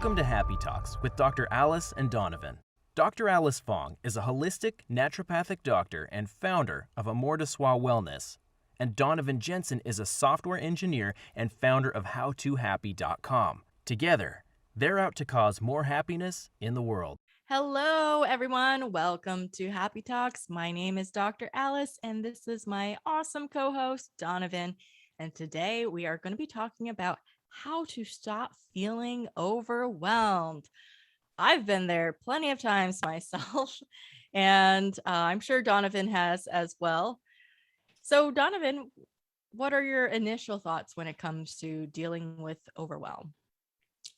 Welcome to Happy Talks with Dr. Alice and Donovan. Dr. Alice Fong is a holistic naturopathic doctor and founder of Amor de Soi Wellness. And Donovan Jensen is a software engineer and founder of HowToHappy.com. Together, they're out to cause more happiness in the world. Hello, everyone. Welcome to Happy Talks. My name is Dr. Alice, and this is my awesome co-host, Donovan. And today we are going to be talking about how to stop feeling overwhelmed. I've been there plenty of times myself, and I'm sure Donovan has as well. So, Donovan, what are your initial thoughts when it comes to dealing with overwhelm?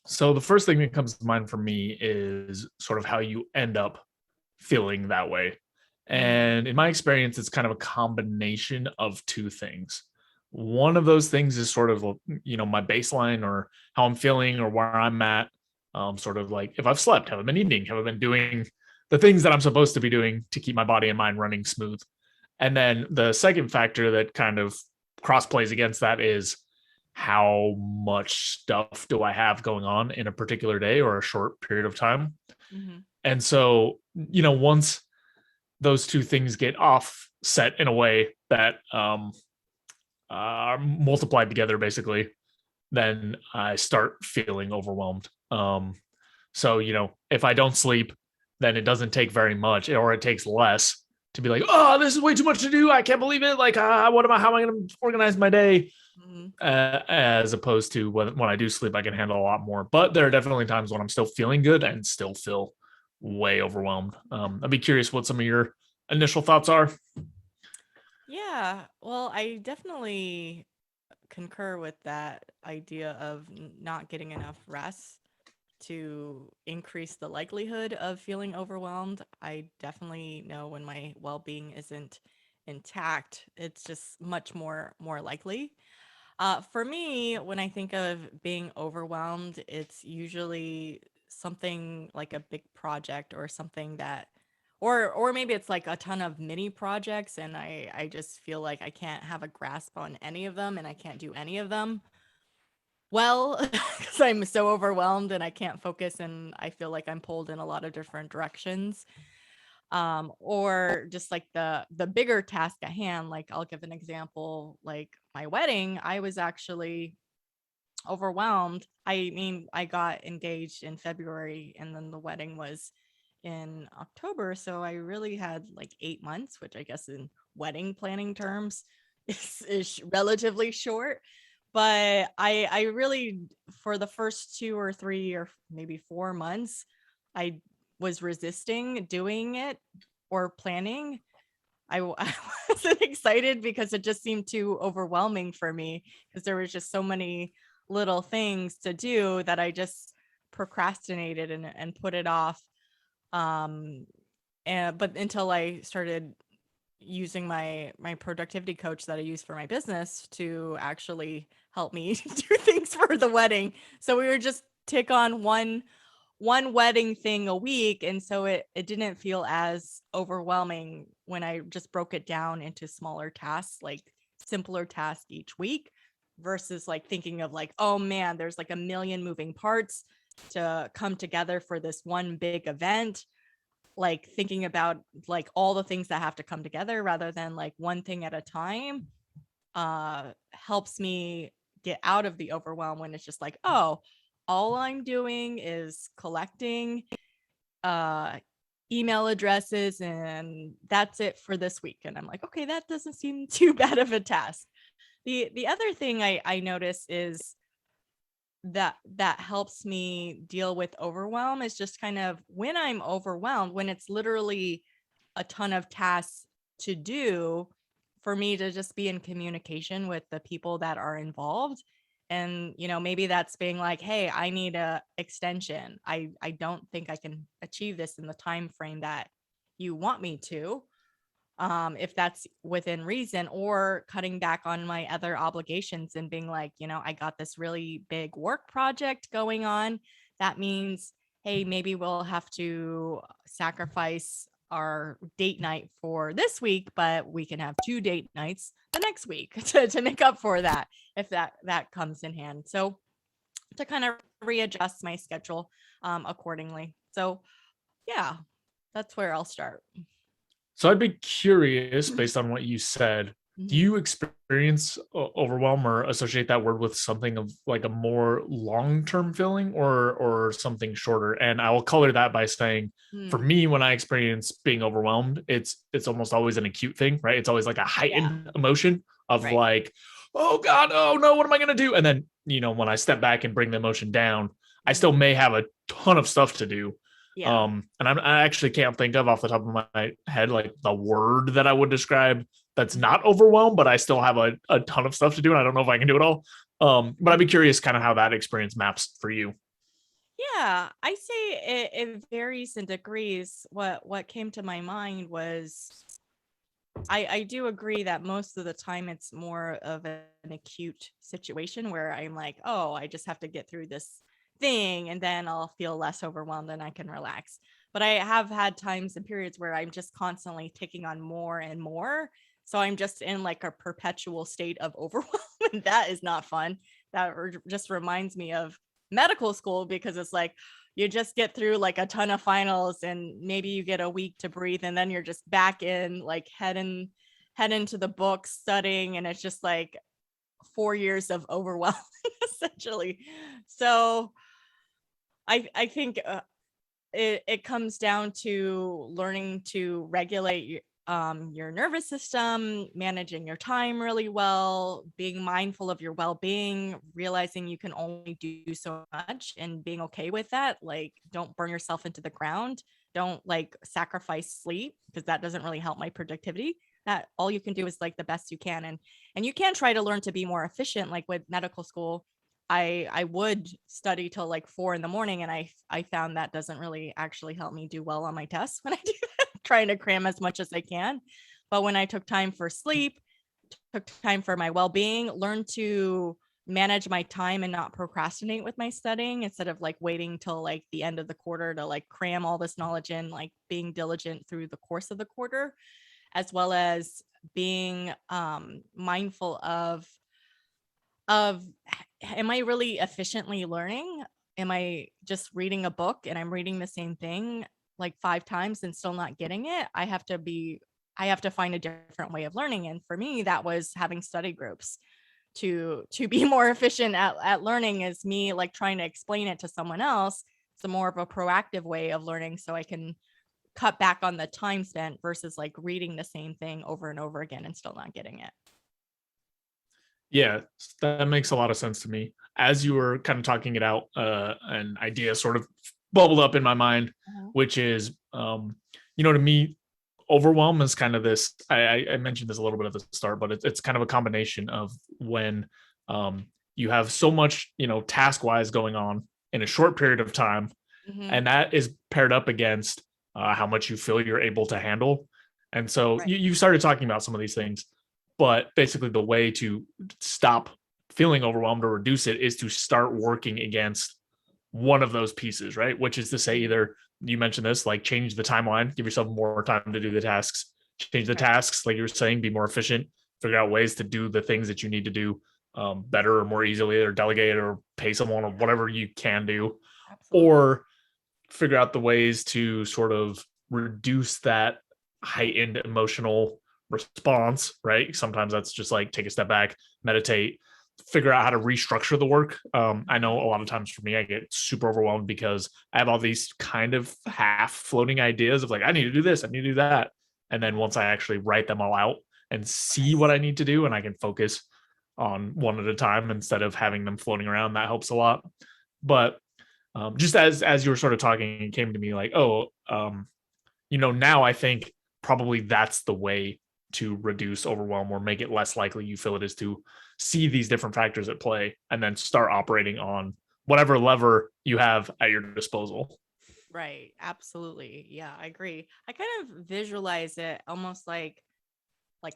So the first thing that comes to mind for me is sort of how you end up feeling that way. And in my experience, it's kind of a combination of two things. One of those things is sort of, my baseline or how I'm feeling or where I'm at. Sort of like if I've slept, have I been eating, have I been doing the things that I'm supposed to be doing to keep my body and mind running smooth. And then the second factor that kind of cross plays against that is how much stuff do I have going on in a particular day or a short period of time. And so, once those two things get offset in a way that are multiplied together, basically, then I start feeling overwhelmed. So, if I don't sleep, then it doesn't take very much, or it takes less to be like, oh, this is way too much to do. I can't believe it. Like, how am I going to organize my day? As opposed to when I do sleep, I can handle a lot more. But there are definitely times when I'm still feeling good and still feel way overwhelmed. I'd be curious what some of your initial thoughts are. Yeah, well, I definitely concur with that idea of not getting enough rest to increase the likelihood of feeling overwhelmed. I definitely know when my well-being isn't intact, it's just much more likely. For me, when I think of being overwhelmed, it's usually something like a big project or something that or maybe it's like a ton of mini projects and I just feel like I can't have a grasp on any of them and I can't do any of them well because I'm so overwhelmed and I can't focus and I feel like I'm pulled in a lot of different directions. Or just like the bigger task at hand. Like I'll give an example, like my wedding, I was actually overwhelmed. I mean, I got engaged in February and then the wedding was in October, so I really had like 8 months, which I guess in wedding planning terms is relatively short. But I really, for the first 2 or 3 or maybe 4 months, I was resisting doing it or planning. I wasn't excited because it just seemed too overwhelming for me because there was just so many little things to do that I just procrastinated and put it off. But until I started using my productivity coach that I use for my business to actually help me do things for the wedding. So we would just tick on one wedding thing a week, and so it didn't feel as overwhelming when I just broke it down into smaller tasks, like simpler tasks each week versus like thinking of like, oh man, there's like a million moving parts to come together for this one big event. Like thinking about like all the things that have to come together rather than like one thing at a time helps me get out of the overwhelm when it's just like, oh, all I'm doing is collecting uh email addresses and that's it for this week. And I'm like, okay, that doesn't seem too bad of a task. The other thing I notice is that helps me deal with overwhelm is just kind of when I'm overwhelmed, when it's literally a ton of tasks to do, for me to just be in communication with the people that are involved. And maybe that's being like, hey, I need a extension. I don't think I can achieve this in the time frame that you want me to, if that's within reason, or cutting back on my other obligations and being like, I got this really big work project going on. That means, hey, maybe we'll have to sacrifice our date night for this week, but we can have 2 date nights the next week to make up for that if that comes in hand. So to kind of readjust my schedule accordingly. So yeah, that's where I'll start. So I'd be curious, based on what you said, do Mhm. you experience overwhelm or associate that word with something of like a more long-term feeling or something shorter? And I will color that by saying, for Mm. me, when I experience being overwhelmed, it's almost always an acute thing, right? It's always like a Yeah, heightened emotion of right. like, oh God, oh no, what am I gonna do? And then, when I step back and bring the emotion down, I still Mhm. may have a ton of stuff to do. Yeah. And I actually can't think of off the top of my head like the word that I would describe that's Mhm. not overwhelmed, but I still have a ton of stuff to do, and I don't know if I can do it all. But I'd be curious kind of how that experience maps for you. Yeah, I say it varies in degrees. What came to my mind was I do agree that most of the time it's more of an acute situation where I'm like, oh, I just have to get through this thing and then I'll feel less overwhelmed and I can relax. But I have had times and periods where I'm just constantly taking on more and more. So I'm just in like a perpetual state of overwhelm. And that is not fun. That just reminds me of medical school because it's like, you just get through like a ton of finals and maybe you get a week to breathe and then you're just back in like head into the book studying and it's just like 4 years of overwhelm essentially. So I think it comes down to learning to regulate your nervous system, managing your time really well, being mindful of your well-being, realizing you can only do so much and being okay with that. Like, don't burn yourself into the ground. Don't like sacrifice sleep because that doesn't really help my productivity. That all you can do is like the best you can. And you can try to learn to be more efficient. Like with medical school, I would study till like 4 in the morning, and I found that doesn't really actually help me do well on my tests when I do that, trying to cram as much as I can. But when I took time for sleep, took time for my well-being, learned to manage my time and not procrastinate with my studying instead of like waiting till like the end of the quarter to like cram all this knowledge in, like being diligent through the course of the quarter, as well as being mindful of am I really efficiently learning? Am I just reading a book and I'm reading the same thing like 5 times and still not getting it? I have to find a different way of learning. And for me, that was having study groups to be more efficient at learning is me like trying to explain it to someone else. It's a more of a proactive way of learning so I can cut back on the time spent versus like reading the same thing over and over again and still not getting it. Yeah, that makes a lot of sense to me. As you were kind of talking it out, an idea sort of bubbled up in my mind, Mhm. which is, to me, overwhelm is kind of this. I mentioned this a little bit at the start, but it's kind of a combination of when you have so much, task wise going on in a short period of time, Mhm. and that is paired up against how much you feel you're able to handle. And so Right. you started talking about some of these things, but basically the way to stop feeling overwhelmed or reduce it is to start working against one of those pieces, right? Which is to say, Mhm. either you mentioned this, like change the timeline, give yourself more time to do the tasks, change the Right. tasks, like you were saying, be more efficient, figure out ways to do the things that you need to do better or more easily, or delegate or pay someone or whatever you can do, Absolutely. or figure out the ways to sort of reduce that heightened emotional response, right? Sometimes that's just like take a step back, meditate, figure out how to restructure the work. I know a lot of times for me, I get super overwhelmed because I have all these kind of half floating ideas of like, I need to do this, I need to do that. And then once I actually write them all out and see what I need to do, and I can focus on one at a time instead of having them floating around, that helps a lot. But just as you were sort of talking, it came to me like, oh, now I think probably that's the way to reduce overwhelm or make it less likely you feel it is, to see these different factors at play and then start operating on whatever lever you have at your disposal. Right. Absolutely. Yeah, I agree. I kind of visualize it almost like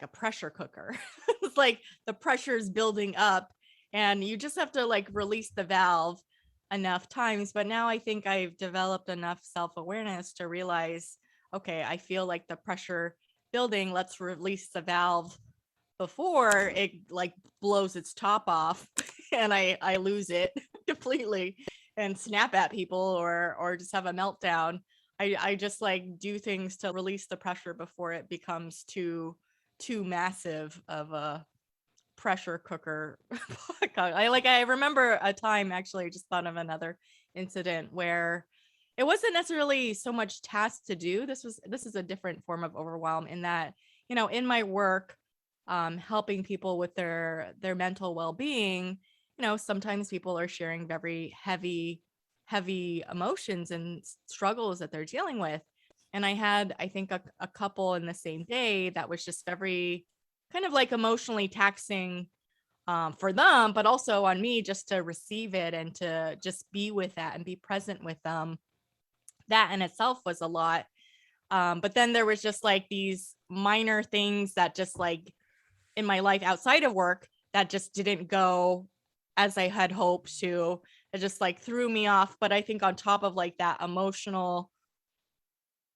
a pressure cooker. It's like the pressure is building up and you just have to like release the valve enough times. But now I think I've developed enough self-awareness to realize, okay, I feel like the pressure building, let's release the valve before it like blows its top off and I lose it completely and snap at people or just have a meltdown. I just like do things to release the pressure before it becomes too massive of a pressure cooker. I remember a time, actually, I just thought of another incident where it wasn't necessarily so much tasks to do. This is a different form of overwhelm, in that, in my work, helping people with their mental well-being, sometimes people are sharing very heavy emotions and struggles that they're dealing with. And I had, I think, a couple in the same day that was just very kind of like emotionally taxing, for them, but also on me, just to receive it and to just be with that and be present with them. That in itself was a lot. But then there was just like these minor things that just like in my life outside of work that just didn't go as I had hoped to. It just like threw me off. But I think on top of like that emotional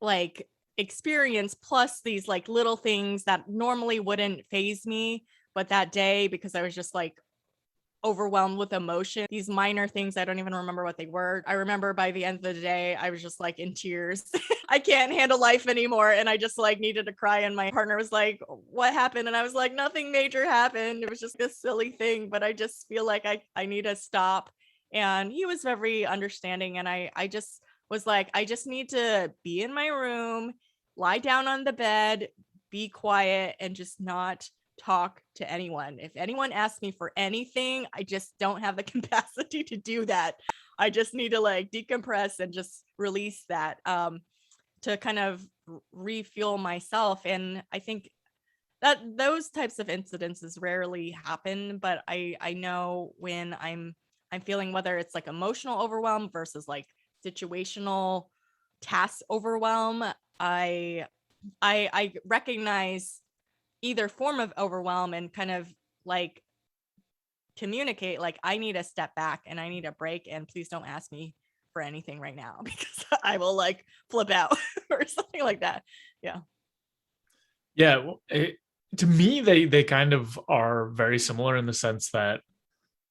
like experience, plus these like little things that normally wouldn't phase me, but that day, because I was just like overwhelmed with emotion, these minor things, I don't even remember what they were. I remember by the end of the day, I was just like in tears. I can't handle life anymore. And I just like needed to cry. And my partner was like, what happened? And I was like, nothing major happened. It was just this silly thing, but I just feel like I need to stop. And he was very understanding. And I just was like, I just need to be in my room, lie down on the bed, be quiet, and just not talk to anyone. If anyone asks me for anything, I just don't have the capacity to do that. I just need to like decompress and just release that, to kind of refuel myself. And I think that those types of incidences rarely happen, but I know when I'm feeling, whether it's like emotional overwhelm versus like situational task overwhelm, I recognize either form of overwhelm and kind of like communicate like, I need a step back and I need a break, and please don't ask me for anything right now because I will like flip out or something like that. Yeah. Yeah, to me, they kind of are very similar in the sense that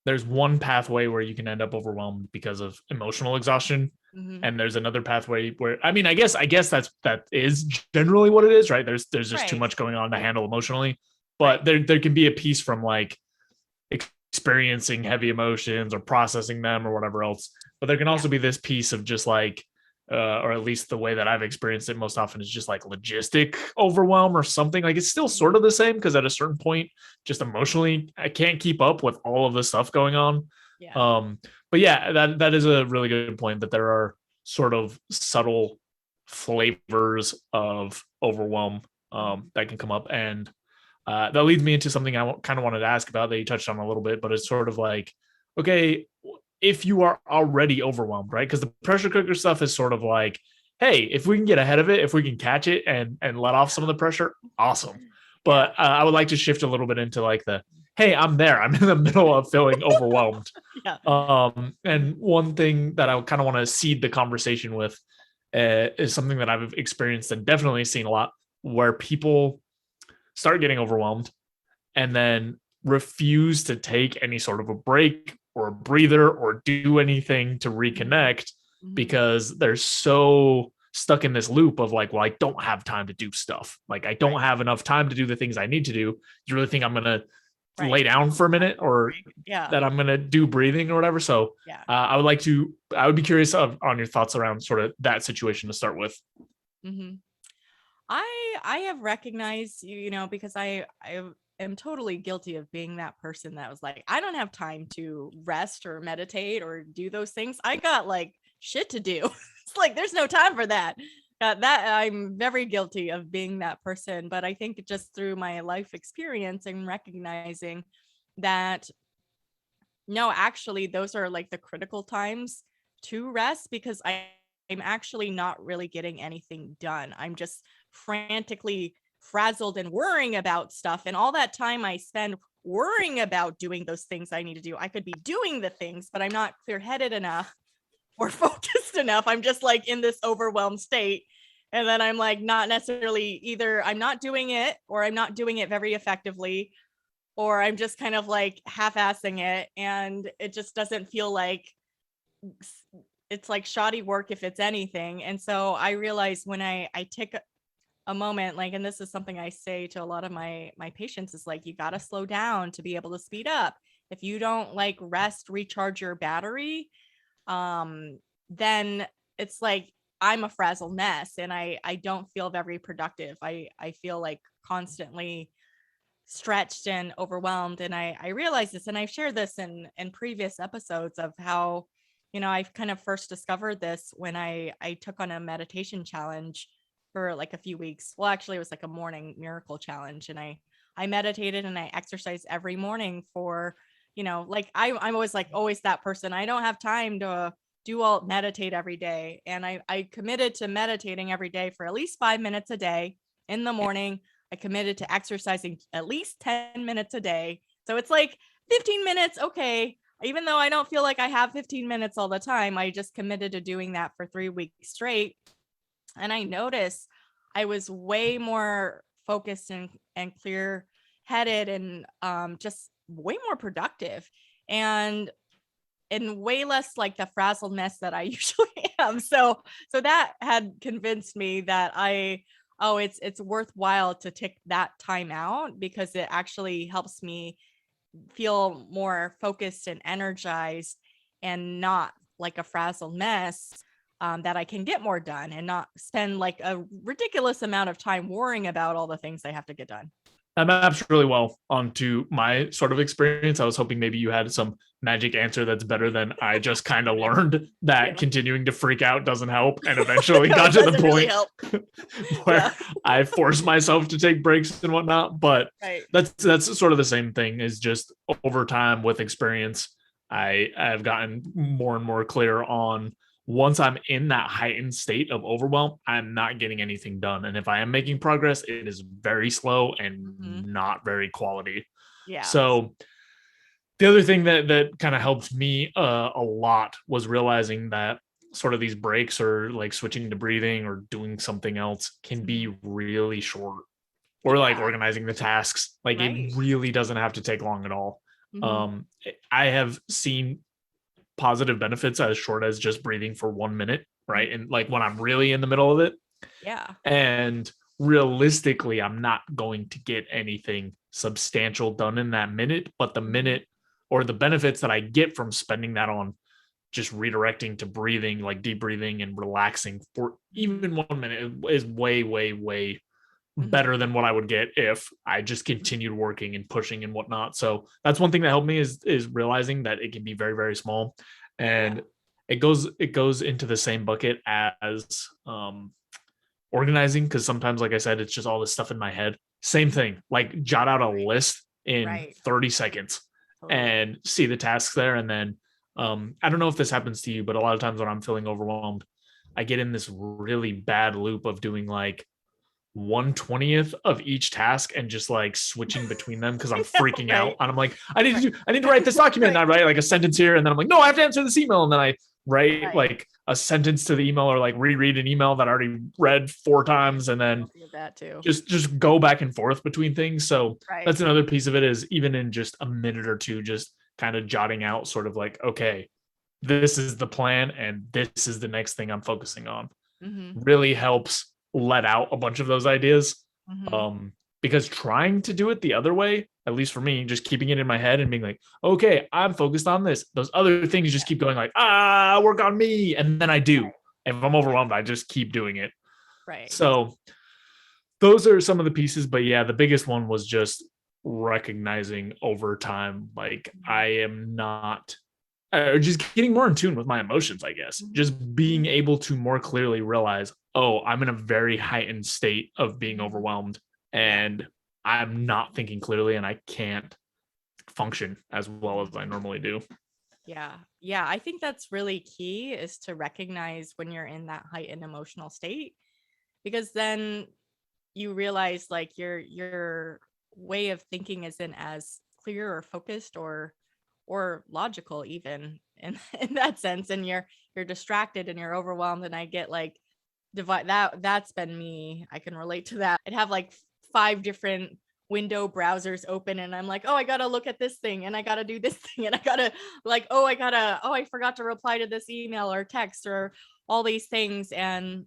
there's one pathway where you can end up overwhelmed because of emotional exhaustion, Mm-hmm. and there's another pathway where, I mean, I guess that is generally what it is, right? There's just too Right. much going on to handle emotionally, Right. but there can be a piece from like experiencing heavy emotions or processing them or whatever else. But there can also be this piece of just like, or at least the way that I've experienced it most often is just like logistic overwhelm or something. Like it's still sort of the same because at a certain point, just emotionally, I can't keep up with all of the stuff going on. Yeah. But yeah, that is a really good point, that there are sort of subtle flavors of overwhelm that can come up. And that leads me into something I kind of wanted to ask about that you touched on a little bit, but it's sort of like, okay, if you are already overwhelmed, right? Because the pressure cooker stuff is sort of like, hey, if we can get ahead of it, if we can catch it and let off some of the pressure, awesome. But I would like to shift a little bit into like the, hey, I'm there. I'm in the middle of feeling overwhelmed. Yeah. And one thing that I kind of want to seed the conversation with is something that I've experienced and definitely seen a lot, where people start getting overwhelmed and then refuse to take any sort of a break or a breather or do anything to reconnect because they're so stuck in this loop of like, well, I don't have time to do stuff. Like I don't have enough time to do the things I need to do. You really think I'm going to lay down for a minute or that I'm going to do breathing or whatever? So I would be curious on your thoughts around sort of that situation to start with. Mm-hmm. I have recognized, because I am totally guilty of being that person that was like, I don't have time to rest or meditate or do those things. I got like shit to do. It's like, there's no time for that. That I'm very guilty of being that person. But I think just through my life experience and recognizing that, no, actually, those are like the critical times to rest, because I'm actually not really getting anything done. I'm just frantically frazzled and worrying about stuff. And all that time I spend worrying about doing those things I need to do, I could be doing the things, but I'm not clear-headed enough or focused enough. I'm just like in this overwhelmed state. And then I'm like, not necessarily, either I'm not doing it or I'm not doing it very effectively, or I'm just kind of like half-assing it. And it just doesn't feel like it's like shoddy work if it's anything. And so I realized when I take a moment, like, and this is something I say to a lot of my patients, is like, you got to slow down to be able to speed up. If you don't like rest, recharge your battery, then it's like I'm a frazzled mess and I don't feel very productive. I feel like constantly stretched and overwhelmed. And I realized this, and I've shared this in previous episodes of how, I've kind of first discovered this when I took on a meditation challenge for like a few weeks. Well, actually it was like a morning miracle challenge. And I meditated and I exercised every morning for, like I'm always like always that person. I don't have time to meditate every day. And I committed to meditating every day for at least 5 minutes a day in the morning. I committed to exercising at least 10 minutes a day. So it's like 15 minutes. Okay. Even though I don't feel like I have 15 minutes all the time, I just committed to doing that for 3 weeks straight. And I noticed I was way more focused and clear headed and just way more productive and way less like the frazzled mess that I usually am. So that had convinced me that it's worthwhile to take that time out because it actually helps me feel more focused and energized and not like a frazzled mess, that I can get more done and not spend like a ridiculous amount of time worrying about all the things I have to get done. That maps really well onto my sort of experience. I was hoping maybe you had some magic answer that's better than I just kind of learned that Yeah. continuing to freak out doesn't help, and eventually No, got it to the doesn't really point help. where Yeah. I force myself to take breaks and whatnot. But Right. that's sort of the same thing. Is just over time with experience, I've gotten more and more clear on once I'm in that heightened state of overwhelm, I'm not getting anything done. And if I am making progress, it is very slow and not very quality. Yeah. So the other thing that kind of helped me a lot was realizing that sort of these breaks or like switching to breathing or doing something else can be really short, or like Yeah. organizing the tasks. Like Right. it really doesn't have to take long at all. Mhm. I have seen positive benefits as short as just breathing for 1 minute, right? And like when I'm really in the middle of it. Yeah. And realistically, I'm not going to get anything substantial done in that minute, but the minute or the benefits that I get from spending that on just redirecting to breathing, like deep breathing and relaxing for even 1 minute is way, way, way better than what I would get if I just continued working and pushing and whatnot. So that's one thing that helped me is realizing that it can be very, very small. And it goes into the same bucket as organizing, because sometimes, like I said, it's just all this stuff in my head. Same thing, like jot out a list in 30 seconds and see the tasks there. And then I don't know if this happens to you, but a lot of times when I'm feeling overwhelmed, I get in this really bad loop of doing like 1/20th of each task and just like switching between them because I'm freaking out. And I'm like, I need to write this document. And I write like a sentence here, and then I'm like, no, I have to answer this email. And then I write like a sentence to the email, or like reread an email that I already read 4 times, and then that too. just go back and forth between things. So that's another piece of it, is even in just a minute or two, just kind of jotting out sort of like, okay, this is the plan and this is the next thing I'm focusing on, really helps let out a bunch of those ideas. Because trying to do it the other way, at least for me, just keeping it in my head and being like, okay, I'm focused on this, those other things just keep going like, work on me. And then I do. And if I'm overwhelmed, I just keep doing it. So those are some of the pieces. But yeah, the biggest one was just recognizing over time, like I am not, or just getting more in tune with my emotions, I guess. Just being able to more clearly realize, oh, I'm in a very heightened state of being overwhelmed and I'm not thinking clearly and I can't function as well as I normally do. Yeah. Yeah. I think that's really key, is to recognize when you're in that heightened emotional state, because then you realize like your way of thinking isn't as clear or focused or logical even in that sense, and you're distracted and you're overwhelmed. And I get like that's been me. I can relate to that. I'd have like 5 different window browsers open and I'm like, oh, I gotta look at this thing and I gotta do this thing and I gotta like, oh, I forgot to reply to this email or text or all these things. And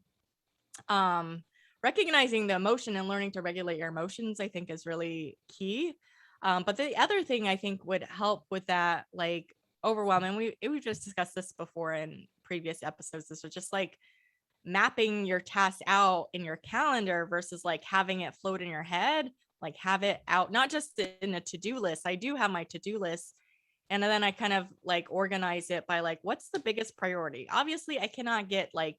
recognizing the emotion and learning to regulate your emotions, I think, is really key. But the other thing I think would help with that, like overwhelm, and we've just discussed this before in previous episodes, this was just like mapping your tasks out in your calendar versus like having it float in your head, like have it out, not just in a to-do list. I do have my to-do list. And then I kind of like organize it by like, what's the biggest priority? Obviously, I cannot get like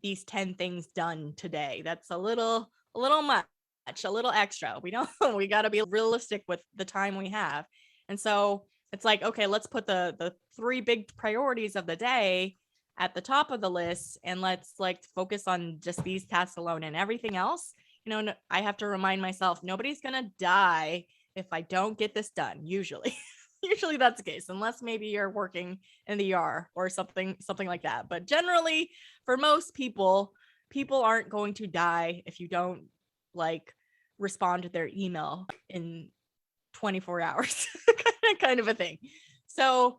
these 10 things done today. That's a little much, a little extra. We don't, we got to be realistic with the time we have. And so it's like, okay, let's put the 3 big priorities of the day at the top of the list and let's like focus on just these tasks alone, and everything else, I have to remind myself nobody's gonna die if I don't get this done. Usually usually that's the case, unless maybe you're working in the ER or something like that. But generally, for most people aren't going to die if you don't like respond to their email in 24 hours. kind of a thing. So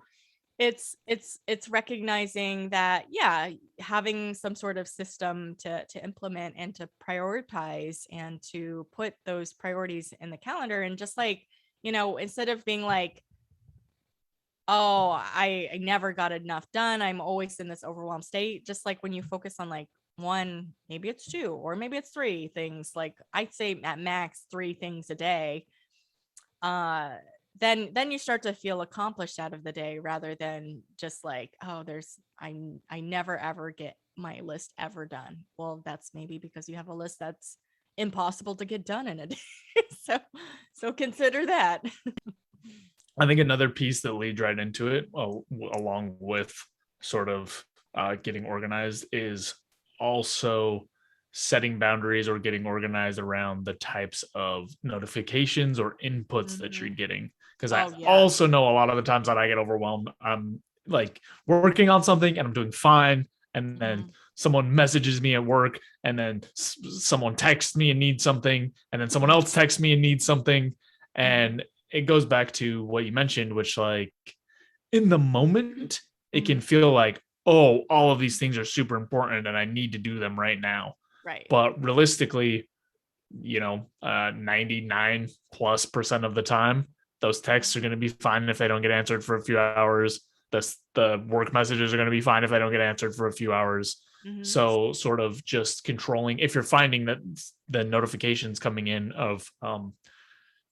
it's recognizing that, yeah, having some sort of system to implement and to prioritize and to put those priorities in the calendar, and just like, instead of being like, oh, I never got enough done, I'm always in this overwhelmed state, just like when you focus on like 1, maybe it's 2, or maybe it's 3 things, like I'd say at max 3 things a day, then you start to feel accomplished out of the day, rather than just like, oh, I never ever get my list ever done. Well, that's maybe because you have a list that's impossible to get done in a day. so consider that. I think another piece that leads right into it, along with sort of getting organized, is also setting boundaries or getting organized around the types of notifications or inputs that you're getting. Because I also know a lot of the times that I get overwhelmed, I'm like working on something and I'm doing fine, and then someone messages me at work, and then someone texts me and needs something, and then someone else texts me and needs something, and it goes back to what you mentioned, which like in the moment, it can feel like, oh, all of these things are super important and I need to do them right now. Right. But realistically, 99+% of the time, those texts are going to be fine if they don't get answered for a few hours. The work messages are going to be fine if they don't get answered for a few hours. So sort of just controlling, if you're finding that the notifications coming in of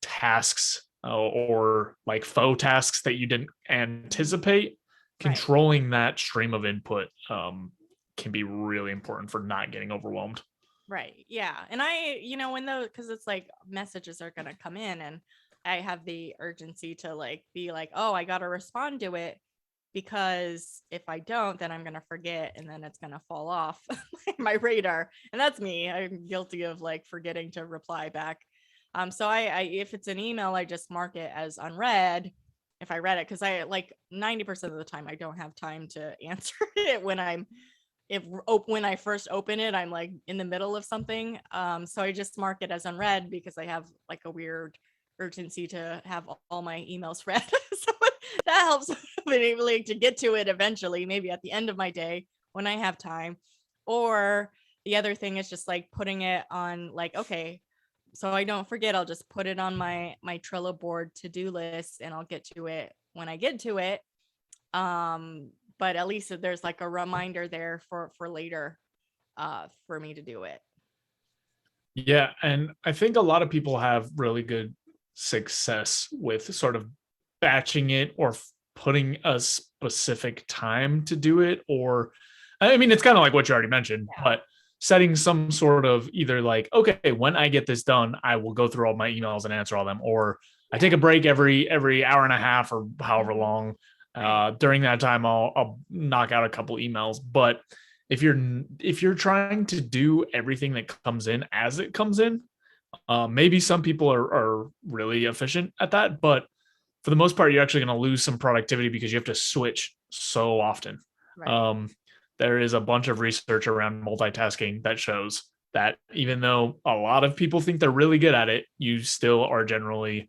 tasks or like faux tasks that you didn't anticipate, controlling that stream of input can be really important for not getting overwhelmed. Right. Yeah. And I, when those, because it's like messages are going to come in and I have the urgency to like be like, oh, I got to respond to it, because if I don't, then I'm going to forget and then it's going to fall off my radar. And that's me. I'm guilty of like forgetting to reply back. So I if it's an email, I just mark it as unread if I read it, because I like 90% of the time I don't have time to answer it when I first open it, I'm like in the middle of something. So I just mark it as unread because I have like a weird urgency to have all my emails read. So that helps being able to get to it eventually, maybe at the end of my day when I have time. Or the other thing is just like putting it on like, okay, so I don't forget, I'll just put it on my Trello board to-do list and I'll get to it when I get to it. But at least there's like a reminder there for later for me to do it. Yeah. And I think a lot of people have really good success with sort of batching it or putting a specific time to do it. Or, I mean, it's kind of like what you already mentioned, but setting some sort of either like, okay, when I get this done, I will go through all my emails and answer all them, or I take a break every hour and a half or however long. During that time, I'll knock out a couple emails. But if you're trying to do everything that comes in as it comes in, maybe some people are really efficient at that, but for the most part, you're actually going to lose some productivity because you have to switch so often. There is a bunch of research around multitasking that shows that even though a lot of people think they're really good at it, you still are generally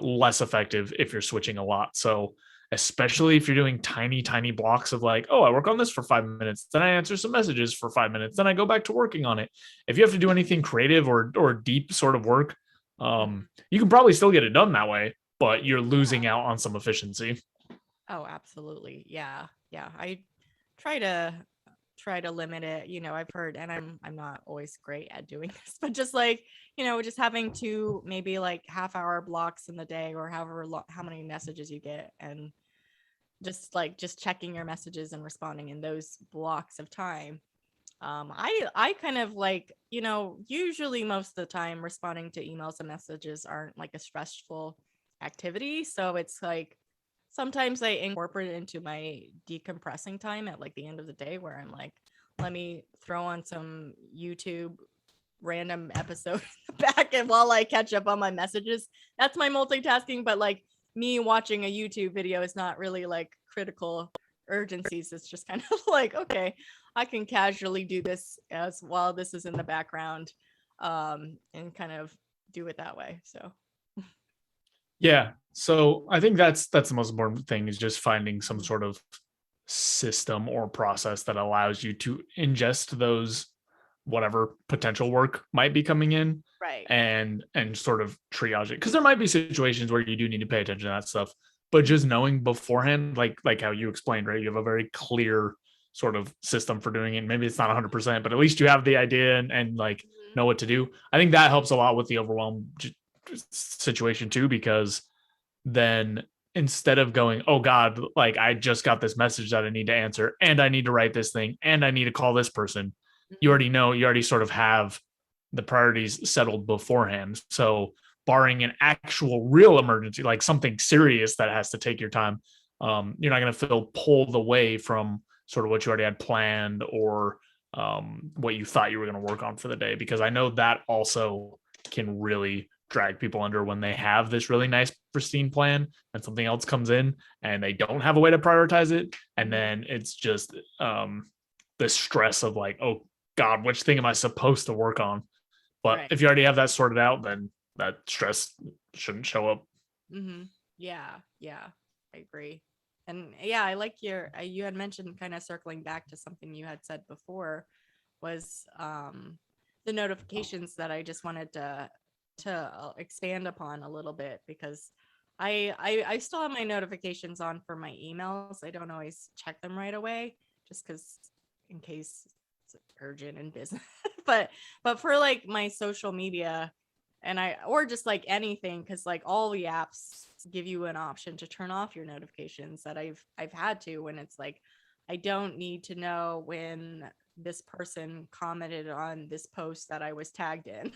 less effective if you're switching a lot. So especially if you're doing tiny blocks of like, oh, I work on this for 5 minutes, then I answer some messages for 5 minutes, then I go back to working on it. If you have to do anything creative or deep sort of work, you can probably still get it done that way, but you're losing out on some efficiency. Oh, absolutely. Yeah. Yeah. I try to limit it. I've heard, and I'm not always great at doing this, but just like, just having to maybe like half-hour blocks in the day, or how many messages you get, and just checking your messages and responding in those blocks of time. I kind of like, usually most of the time responding to emails and messages aren't like a stressful activity. So it's like sometimes I incorporate it into my decompressing time at like the end of the day, where I'm like, let me throw on some YouTube random episode back, and while I catch up on my messages. That's my multitasking. But like, me watching a YouTube video is not really like critical urgencies. It's just kind of like, okay, I can casually do this as while this is in the background, and kind of do it that way. So Yeah. So I think that's the most important thing, is just finding some sort of system or process that allows you to ingest those whatever potential work might be coming in, right. and sort of triage it, because there might be situations where you do need to pay attention to that stuff, but just knowing beforehand, like how you explained, right, you have a very clear sort of system for doing it. Maybe it's not 100%, but at least you have the idea and like know what to do. I think that helps a lot with the overwhelm situation too, because then instead of going, oh God, like I just got this message that I need to answer, and I need to write this thing, and I need to call this person, you already sort of have the priorities settled beforehand. So barring an actual real emergency, like something serious that has to take your time, you're not going to feel pulled away from sort of what you already had planned, or what you thought you were going to work on for the day. Because I know that also can really drag people under when they have this really nice pristine plan and something else comes in and they don't have a way to prioritize it, and then it's just the stress of like, oh God, which thing am I supposed to work on? But Right. if you already have that sorted out, then that stress shouldn't show up. Yeah, I agree. And yeah, I like you had mentioned, kind of circling back to something you had said before, was the notifications, that I just wanted to expand upon a little bit, because I still have my notifications on for my emails. I don't always check them right away, just because, in case it's urgent and business. but for like my social media, and or just like anything, because like all the apps give you an option to turn off your notifications, that I've had to, when it's like, I don't need to know when this person commented on this post that I was tagged in.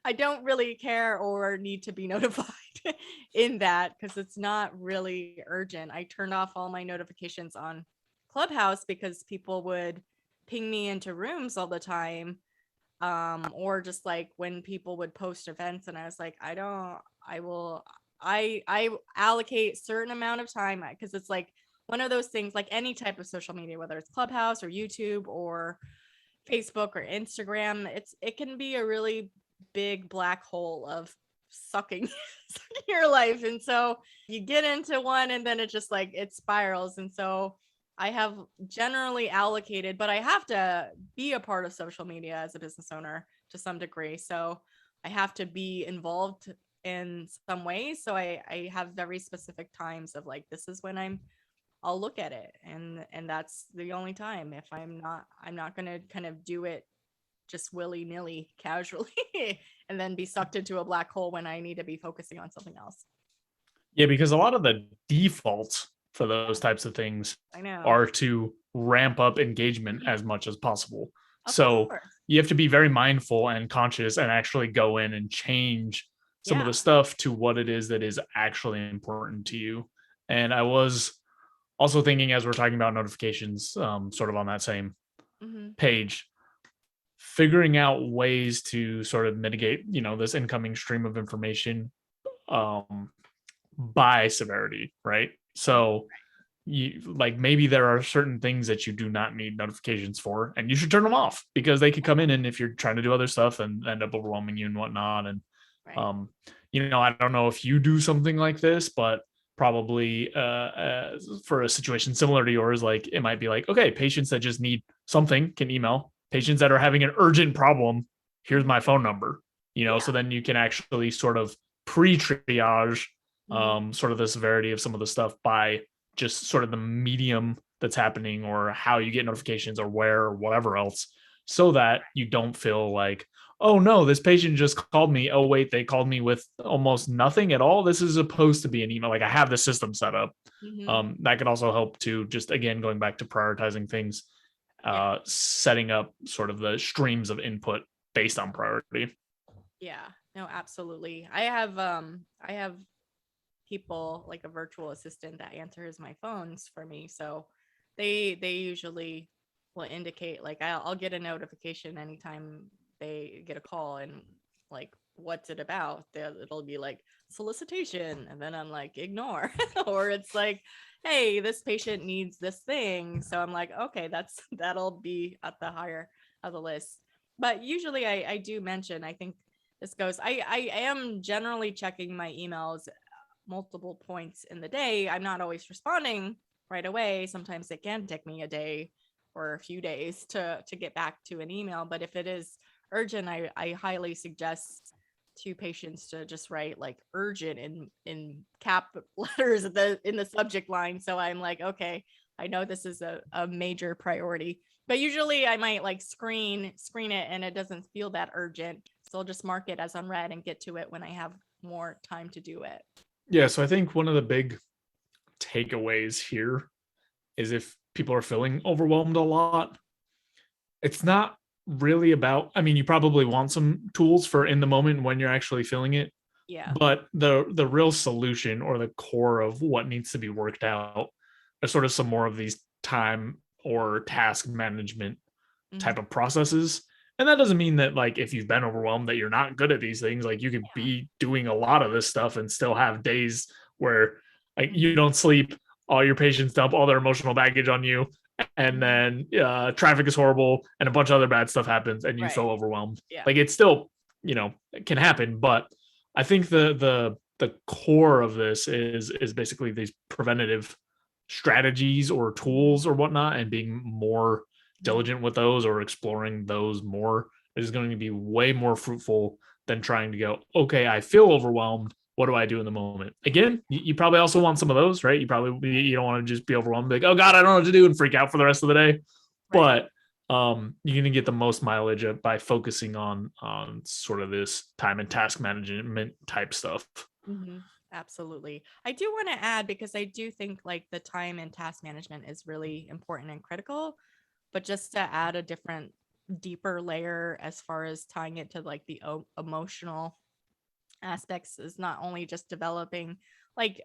I don't really care or need to be notified in that, because it's not really urgent. I turned off all my notifications on Clubhouse because people would ping me into rooms all the time, or just like when people would post events, and I was like, I allocate certain amount of time, because it's like one of those things, like any type of social media, whether it's Clubhouse or YouTube or Facebook or Instagram, it can be a really big black hole of sucking your life. And so you get into one, and then it just like, it spirals. And so I have generally allocated, but I have to be a part of social media as a business owner to some degree. So I have to be involved in some ways. So I have very specific times of like, this is when I'll look at it. And that's the only time. If I'm not going to kind of do it just willy-nilly casually and then be sucked into a black hole when I need to be focusing on something else. Yeah, because a lot of the defaults for those types of things I know. are to ramp up engagement as much as possible. Of So course. you have to be very mindful and conscious and actually go in and change some of the stuff to what it is that is actually important to you. And I was also thinking, as we're talking about notifications, sort of on that same page, figuring out ways to sort of mitigate, this incoming stream of information by severity, right? So maybe there are certain things that you do not need notifications for, and you should turn them off, because they could come in, and if you're trying to do other stuff and end up overwhelming you and whatnot. And Right. I don't know if you do something like this, but probably for a situation similar to yours, like it might be like, okay, patients that just need something can email. Patients that are having an urgent problem, here's my phone number. So then you can actually sort of pre-triage sort of the severity of some of the stuff by just sort of the medium that's happening, or how you get notifications, or where, or whatever else, so that you don't feel like, oh no, this patient just called me. Oh wait, they called me with almost nothing at all. This is supposed to be an email. Like, I have the system set up. That could also help to, just again, going back to prioritizing things, setting up sort of the streams of input based on priority. Yeah, no, absolutely. I have people, like a virtual assistant that answers my phones for me. So they usually will indicate, like, I'll get a notification anytime they get a call, and like, what's it about? It'll be like solicitation, and then I'm like, ignore. Or it's like, hey, this patient needs this thing. So I'm like, okay, that'll be at the higher of the list. But usually I do mention, I think this goes, I am generally checking my emails multiple points in the day. I'm not always responding right away. Sometimes it can take me a day or a few days to get back to an email. But if it is urgent, I highly suggest to patients to just write like urgent in cap letters in the subject line. So I'm like, okay, I know this is a major priority. But usually I might like screen it, and it doesn't feel that urgent. So I'll just mark it as unread and get to it when I have more time to do it. Yeah, so I think one of the big takeaways here is, if people are feeling overwhelmed a lot, it's not really about, I mean, you probably want some tools for in the moment when you're actually feeling it. Yeah. But the real solution, or the core of what needs to be worked out, are sort of some more of these time or task management type of processes. And that doesn't mean that, like, if you've been overwhelmed, that you're not good at these things. Like, you could be doing a lot of this stuff and still have days where, like, you don't sleep, all your patients dump all their emotional baggage on you, and then traffic is horrible, and a bunch of other bad stuff happens, and you feel overwhelmed. Yeah. Like, it's still, it can happen. But I think the core of this is basically these preventative strategies or tools or whatnot, and being more diligent with those, or exploring those more, is going to be way more fruitful than trying to go, okay, I feel overwhelmed, what do I do in the moment? Again, you probably also want some of those, right? You don't want to just be overwhelmed, like, oh god, I don't know what to do, and freak out for the rest of the day. But you're going to get the most mileage by focusing on sort of this time and task management type stuff. Absolutely. I do want to add, because I do think like the time and task management is really important and critical, but just to add a different, deeper layer as far as tying it to like the emotional aspects, is not only just developing like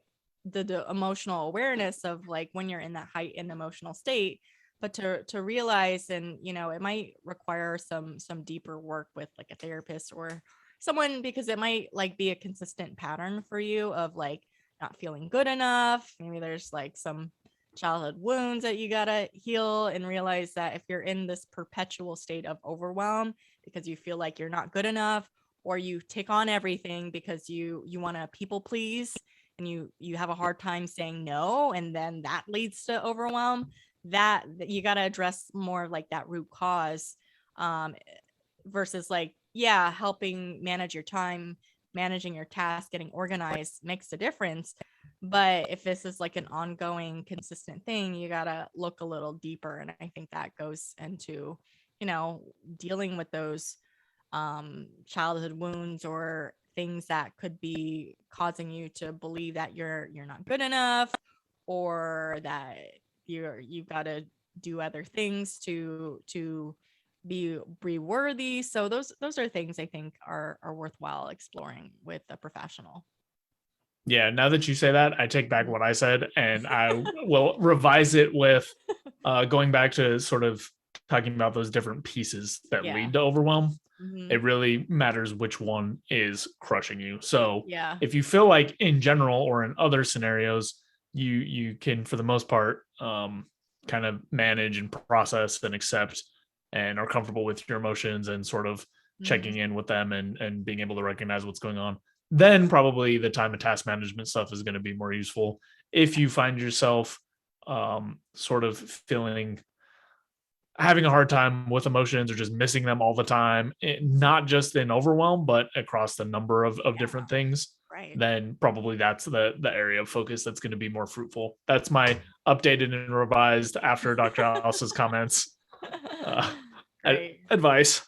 the emotional awareness of like when you're in that heightened emotional state, but to realize, and it might require some deeper work with like a therapist or someone, because it might like be a consistent pattern for you of like not feeling good enough. Maybe there's like some childhood wounds that you gotta heal, and realize that if you're in this perpetual state of overwhelm because you feel like you're not good enough, or you take on everything because you want to people please, and you have a hard time saying no, and then that leads to overwhelm, that you got to address more of like that root cause, versus like, helping manage your time, managing your task, getting organized makes a difference. But if this is like an ongoing, consistent thing, you got to look a little deeper. And I think that goes into, dealing with those childhood wounds, or things that could be causing you to believe that you're not good enough, or that you've got to do other things to be worthy. So those are things I think are worthwhile exploring with a professional. Yeah, now that you say that, I take back what I said, and I will revise it with going back to sort of talking about those different pieces that lead to overwhelm. It really matters which one is crushing you. So if you feel like in general or in other scenarios you can, for the most part, kind of manage and process and accept and are comfortable with your emotions and sort of Mhm. checking in with them and being able to recognize what's going on, then probably the time and task management stuff is going to be more useful. If you find yourself sort of feeling having a hard time with emotions or just missing them all the time, not just in overwhelm, but across the number of Yeah, different things, right. then probably that's the area of focus that's going to be more fruitful. That's my updated and revised after Dr. Alice's comments uh, Great. advice.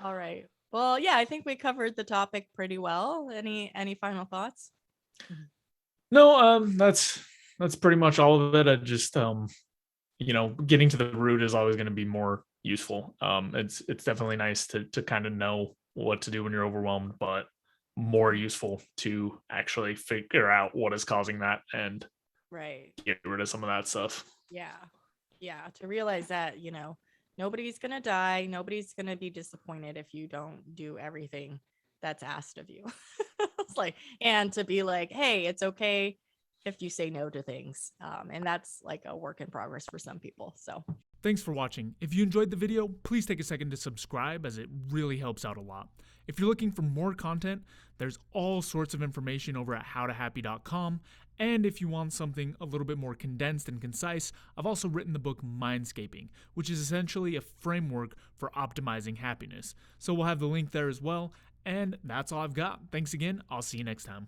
All right. Well, yeah, I think we covered the topic pretty well. Any final thoughts? Mhm. No, that's pretty much all of it. I just getting to the root is always going to be more useful. It's definitely nice to kind of know what to do when you're overwhelmed, but more useful to actually figure out what is causing that and Right. get rid of some of that stuff. Yeah. Yeah. To realize that, nobody's going to die. Nobody's going to be disappointed if you don't do everything that's asked of you. It's like, and to be like, hey, it's okay if you say no to things. And that's like a work in progress for some people. So, Thanks for watching. If you enjoyed the video, please take a second to subscribe as it really helps out a lot. If you're looking for more content, there's all sorts of information over at howtohappy.com. And if you want something a little bit more condensed and concise, I've also written the book Mindscaping, which is essentially a framework for optimizing happiness. So we'll have the link there as well. And that's all I've got. Thanks again. I'll see you next time.